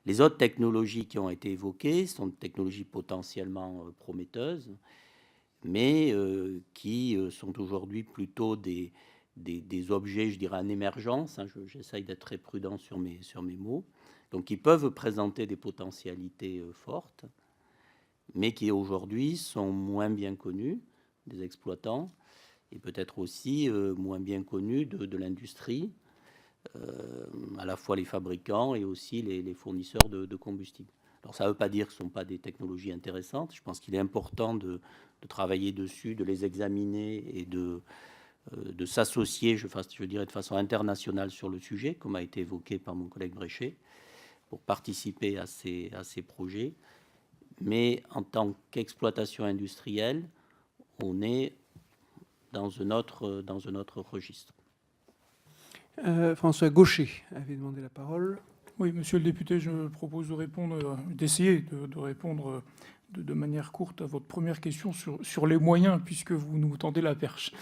Les autres technologies qui ont été évoquées sont des technologies potentiellement prometteuses, mais qui sont aujourd'hui plutôt des objets, je dirais, en émergence. Hein, j'essaye d'être très prudent sur mes mots. Donc, qui peuvent présenter des potentialités fortes, mais qui aujourd'hui sont moins bien connus des exploitants et peut-être aussi moins bien connus de l'industrie, à la fois les fabricants et aussi les fournisseurs de combustible. Alors ça ne veut pas dire que ce ne sont pas des technologies intéressantes. Je pense qu'il est important de travailler dessus, de les examiner et de s'associer, je dirais, de façon internationale sur le sujet, comme a été évoqué par mon collègue Bréchet, pour participer à ces projets. Mais en tant qu'exploitation industrielle, on est dans un autre registre. François Gaucher avait demandé la parole. Oui, monsieur le député, je propose d'essayer de répondre de manière courte à votre première question sur les moyens, puisque vous nous tendez la perche.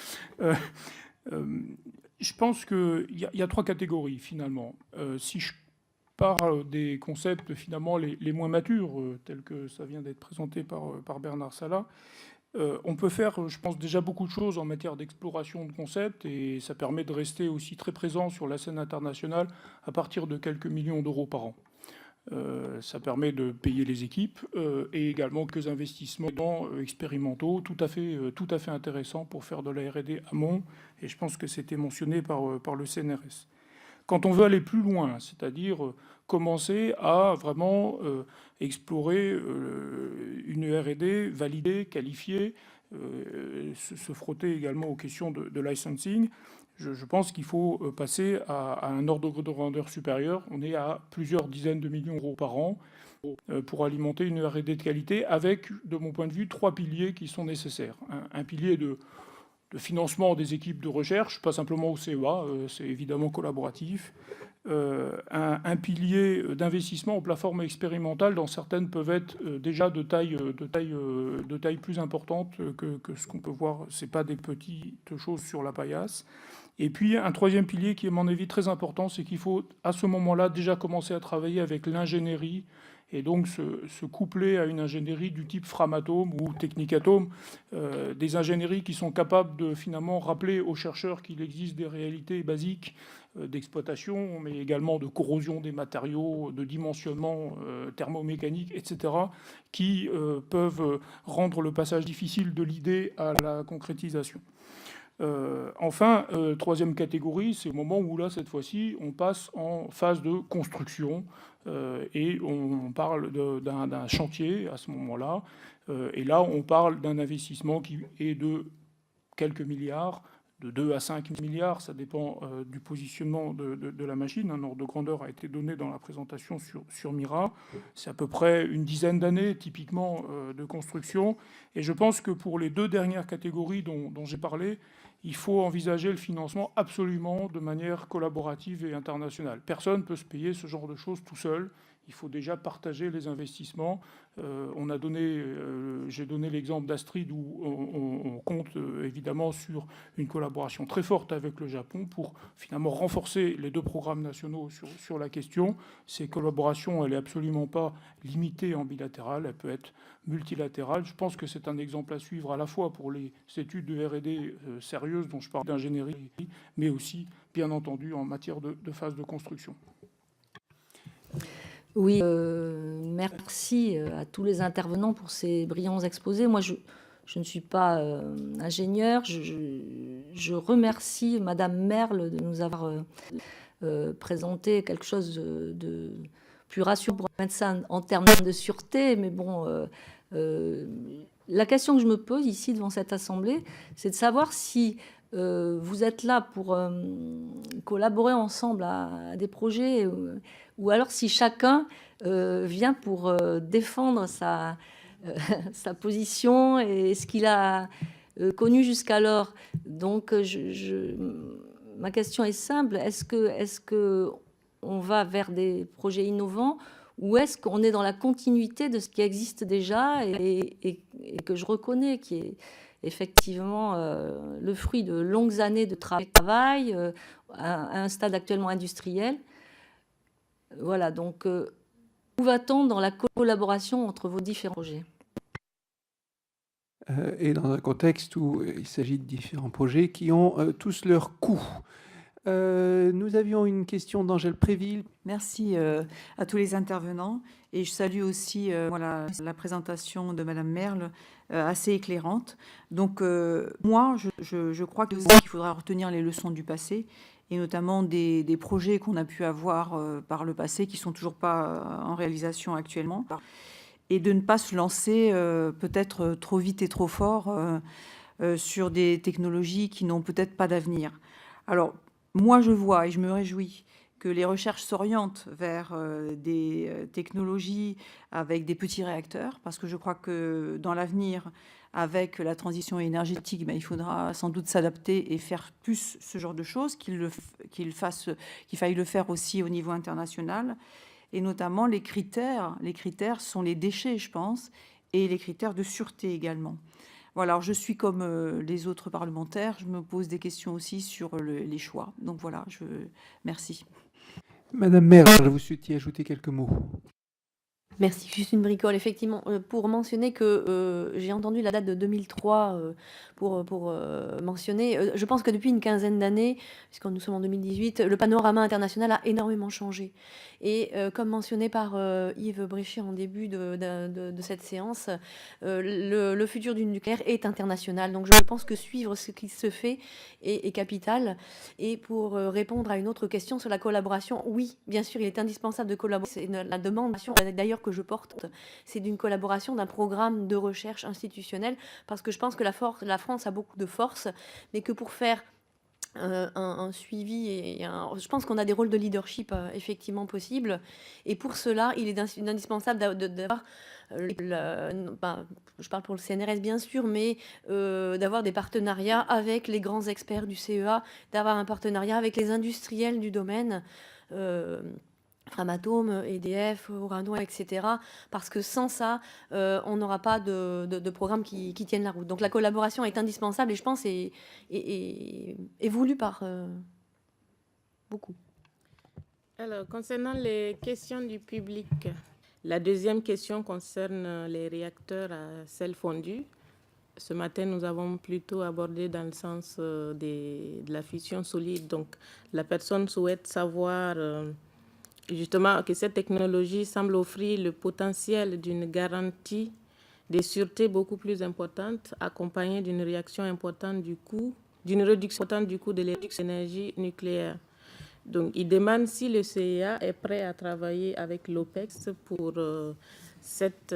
Je pense qu'il y a trois catégories, finalement. Si je parle des concepts, finalement, les moins matures, tels que ça vient d'être présenté par Bernard Salat, on peut faire, je pense, déjà beaucoup de choses en matière d'exploration de concepts, et ça permet de rester aussi très présent sur la scène internationale à partir de quelques millions d'euros par an. Ça permet de payer les équipes et également quelques investissements expérimentaux tout à fait intéressants pour faire de la R&D amont, et je pense que c'était mentionné par le CNRS. Quand on veut aller plus loin, c'est-à-dire commencer à vraiment explorer une R&D validée, qualifiée, se frotter également aux questions de licensing, je pense qu'il faut passer à un ordre de grandeur supérieur. On est à plusieurs dizaines de millions d'euros par an pour alimenter une R&D de qualité avec, de mon point de vue, trois piliers qui sont nécessaires. Un pilier de financement des équipes de recherche, pas simplement au CEA, c'est évidemment collaboratif. Un pilier d'investissement aux plateformes expérimentales, dont certaines peuvent être déjà de taille plus importante que ce qu'on peut voir. C'est pas des petites choses sur la paillasse. Et puis un troisième pilier qui est, à mon avis, très important, c'est qu'il faut à ce moment-là déjà commencer à travailler avec l'ingénierie, et donc se coupler à une ingénierie du type Framatome ou Technicatome, des ingénieries qui sont capables de finalement rappeler aux chercheurs qu'il existe des réalités basiques d'exploitation, mais également de corrosion des matériaux, de dimensionnement thermomécanique, etc., qui peuvent rendre le passage difficile de l'idée à la concrétisation. Enfin, troisième catégorie, c'est au moment où là, cette fois-ci, on passe en phase de construction et on parle d'un chantier à ce moment-là. Et là, on parle d'un investissement qui est de quelques milliards, de 2 à 5 milliards, ça dépend du positionnement de la machine. Un ordre de grandeur a été donné dans la présentation sur Mira. C'est à peu près une dizaine d'années, typiquement, de construction. Et je pense que pour les deux dernières catégories dont j'ai parlé, il faut envisager le financement absolument de manière collaborative et internationale. Personne ne peut se payer ce genre de choses tout seul. Il faut déjà partager les investissements. J'ai donné l'exemple d'Astrid où on compte évidemment sur une collaboration très forte avec le Japon pour finalement renforcer les deux programmes nationaux sur la question. Ces collaborations, elle n'est absolument pas limitée en bilatéral, elle peut être multilatérale. Je pense que c'est un exemple à suivre à la fois pour les études de R&D sérieuses dont je parle d'ingénierie, mais aussi, bien entendu, en matière de phase de construction. Oui, merci à tous les intervenants pour ces brillants exposés. Moi, je ne suis pas ingénieure. Je remercie Madame Merle de nous avoir présenté quelque chose de plus rassurant pour un médecin en termes de sûreté. Mais bon, la question que je me pose ici devant cette assemblée, c'est de savoir si vous êtes là pour collaborer ensemble à des projets ou alors si chacun vient pour défendre sa position et ce qu'il a connu jusqu'alors. Donc, ma question est simple. Est-ce que on va vers des projets innovants ou est-ce qu'on est dans la continuité de ce qui existe déjà et que je reconnais, qui est effectivement le fruit de longues années de travail à un stade actuellement industriel. Voilà, donc Où va-t-on dans la collaboration entre vos différents projets? Et dans un contexte où il s'agit de différents projets qui ont tous leurs coûts. Nous avions une question d'Angèle Préville. Merci à tous les intervenants et je salue aussi la présentation de Madame Merle assez éclairante. Donc moi, je crois qu'il faudra retenir les leçons du passé et notamment des projets qu'on a pu avoir par le passé qui sont toujours pas en réalisation actuellement et de ne pas se lancer peut-être trop vite et trop fort sur des technologies qui n'ont peut-être pas d'avenir. Alors, moi, je vois et je me réjouis que les recherches s'orientent vers des technologies avec des petits réacteurs, parce que je crois que dans l'avenir, avec la transition énergétique, il faudra sans doute s'adapter et faire plus ce genre de choses, qu'il faille le faire aussi au niveau international. Et notamment, les critères sont les déchets, je pense, et les critères de sûreté également. Voilà, alors je suis comme les autres parlementaires, je me pose des questions aussi sur les choix. Donc voilà, merci. Madame Merle, vous souhaitiez ajouter quelques mots? Merci, juste une bricole. Effectivement, pour mentionner que j'ai entendu la date de 2003 pour mentionner. Je pense que depuis une quinzaine d'années, puisque nous sommes en 2018, le panorama international a énormément changé. Et comme mentionné par Yves Bréchet en début de cette séance, le futur du nucléaire est international. Donc je pense que suivre ce qui se fait est capital. Et pour répondre à une autre question sur la collaboration, oui, bien sûr, il est indispensable de collaborer. C'est la demande, d'ailleurs, que je porte, c'est d'une collaboration, d'un programme de recherche institutionnelle, parce que je pense que la France a beaucoup de force, mais que pour faire un suivi je pense qu'on a des rôles de leadership effectivement possibles, et pour cela, il est indispensable d'avoir je parle pour le CNRS bien sûr, mais d'avoir des partenariats avec les grands experts du CEA, d'avoir un partenariat avec les industriels du domaine, Framatome, EDF, Orano, etc. Parce que sans ça, on n'aura pas de programme qui tienne la route. Donc la collaboration est indispensable et je pense est voulue par beaucoup. Alors, concernant les questions du public, la deuxième question concerne les réacteurs à sel fondu. Ce matin, nous avons plutôt abordé dans le sens de la fusion solide. Donc, la personne souhaite savoir justement que cette technologie semble offrir le potentiel d'une garantie de sûreté beaucoup plus importante, accompagnée d'une réaction importante du coût, d'une réduction importante du coût de l'énergie nucléaire. Donc, il demande si le CEA est prêt à travailler avec l'OPEX pour cette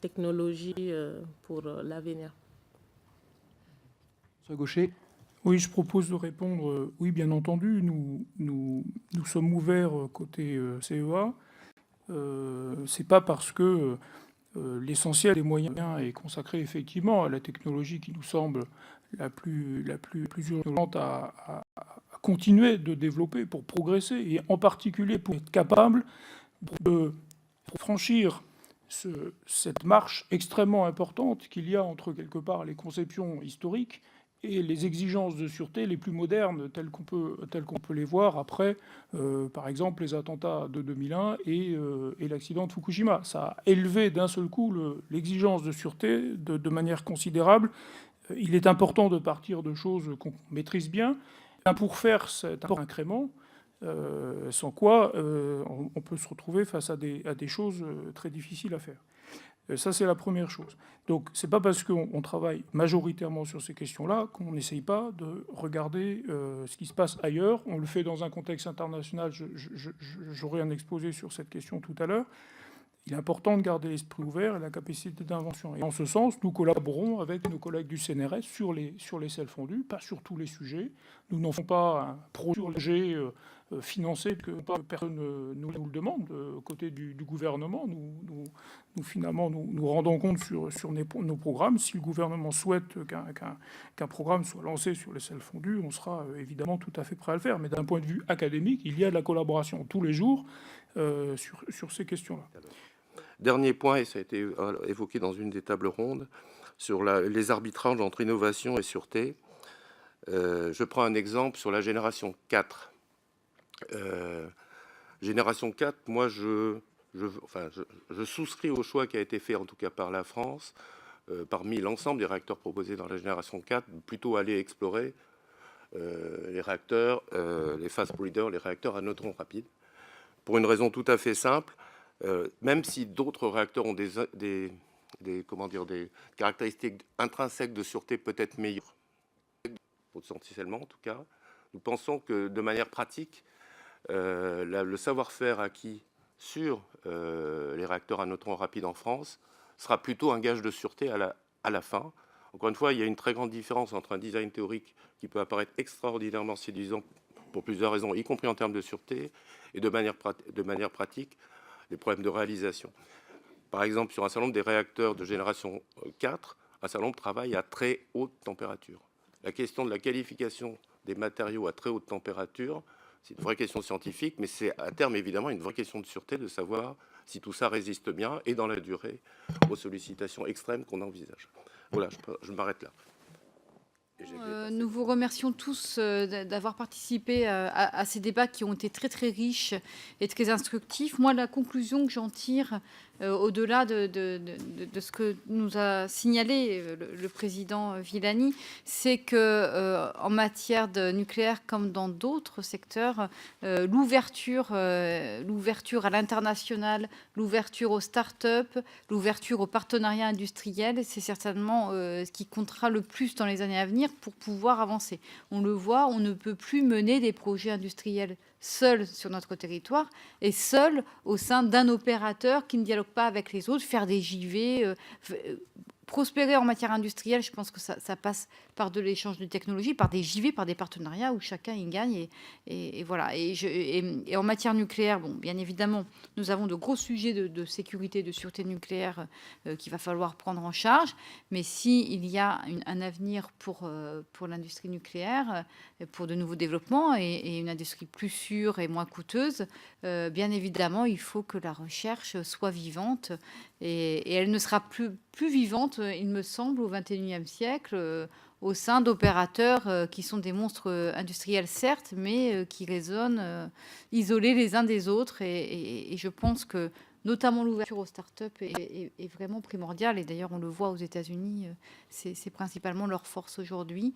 technologie pour l'avenir. Monsieur Gaucher. Oui, je propose de répondre. Oui, bien entendu, nous sommes ouverts côté CEA. C'est pas parce que l'essentiel des moyens est consacré effectivement à la technologie qui nous semble la plus urgente à continuer de développer pour progresser, et en particulier pour être capable de franchir cette marche extrêmement importante qu'il y a entre quelque part les conceptions historiques et les exigences de sûreté les plus modernes telles qu'on peut les voir après, par exemple, les attentats de 2001 et l'accident de Fukushima. Ça a élevé d'un seul coup l'exigence de sûreté de manière considérable. Il est important de partir de choses qu'on maîtrise bien. Pour faire cet incrément, sans quoi on peut se retrouver face à des choses très difficiles à faire. Ça, c'est la première chose. Donc, c'est pas parce qu'on travaille majoritairement sur ces questions-là qu'on n'essaye pas de regarder ce qui se passe ailleurs. On le fait dans un contexte international. J'aurai un exposé sur cette question tout à l'heure. Il est important de garder l'esprit ouvert et la capacité d'invention. Et en ce sens, nous collaborons avec nos collègues du CNRS sur les sels fondus, pas sur tous les sujets. Nous n'en faisons pas un projet financé que personne nous le demande. Côté du gouvernement, nous finalement nous rendons compte sur nos programmes. Si le gouvernement souhaite qu'un programme soit lancé sur les sels fondus, on sera évidemment tout à fait prêt à le faire. Mais d'un point de vue académique, il y a de la collaboration tous les jours sur ces questions-là. Dernier point, et ça a été évoqué dans une des tables rondes, sur les arbitrages entre innovation et sûreté. Je prends un exemple sur la génération 4. Génération 4, moi, je souscris au choix qui a été fait, en tout cas par la France, parmi l'ensemble des réacteurs proposés dans la génération 4, plutôt aller explorer les réacteurs, les fast breeders, les réacteurs à neutrons rapides, pour une raison tout à fait simple. Même si d'autres réacteurs ont des caractéristiques intrinsèques de sûreté peut-être meilleures, potentiellement en tout cas, nous pensons que de manière pratique, le savoir-faire acquis sur les réacteurs à neutrons rapides en France sera plutôt un gage de sûreté à la fin. Encore une fois, il y a une très grande différence entre un design théorique qui peut apparaître extraordinairement séduisant pour plusieurs raisons, y compris en termes de sûreté, et de manière pratique, des problèmes de réalisation. Par exemple, sur un certain nombre des réacteurs de génération 4, un certain nombre travaille à très haute température. La question de la qualification des matériaux à très haute température, c'est une vraie question scientifique, mais c'est à terme évidemment une vraie question de sûreté, de savoir si tout ça résiste bien et dans la durée aux sollicitations extrêmes qu'on envisage. Voilà, je m'arrête là. Nous vous remercions tous d'avoir participé à ces débats qui ont été très très riches et très instructifs. Moi, la conclusion que j'en tire, au-delà de ce que nous a signalé le président Villani, c'est que en matière de nucléaire comme dans d'autres secteurs, l'ouverture à l'international, l'ouverture aux start-up, l'ouverture aux partenariats industriels, c'est certainement ce qui comptera le plus dans les années à venir pour pouvoir avancer. On le voit, on ne peut plus mener des projets industriels seuls sur notre territoire et seuls au sein d'un opérateur qui ne dialogue pas avec les autres, faire des JV, prospérer en matière industrielle. Je pense que ça passe par de l'échange de technologies, par des JV, par des partenariats où chacun y gagne. Et voilà. Et en matière nucléaire, bon, bien évidemment, nous avons de gros sujets de sécurité, de sûreté nucléaire qu'il va falloir prendre en charge. Mais s'il y a un avenir pour l'industrie nucléaire, pour de nouveaux développements et une industrie plus sûre et moins coûteuse, bien évidemment, il faut que la recherche soit vivante. Et elle ne sera plus vivante, il me semble, au XXIe siècle, au sein d'opérateurs qui sont des monstres industriels, certes, mais qui résonnent isolés les uns des autres. Et je pense que notamment l'ouverture aux startups est vraiment primordiale. Et d'ailleurs, on le voit aux États-Unis, c'est principalement leur force aujourd'hui.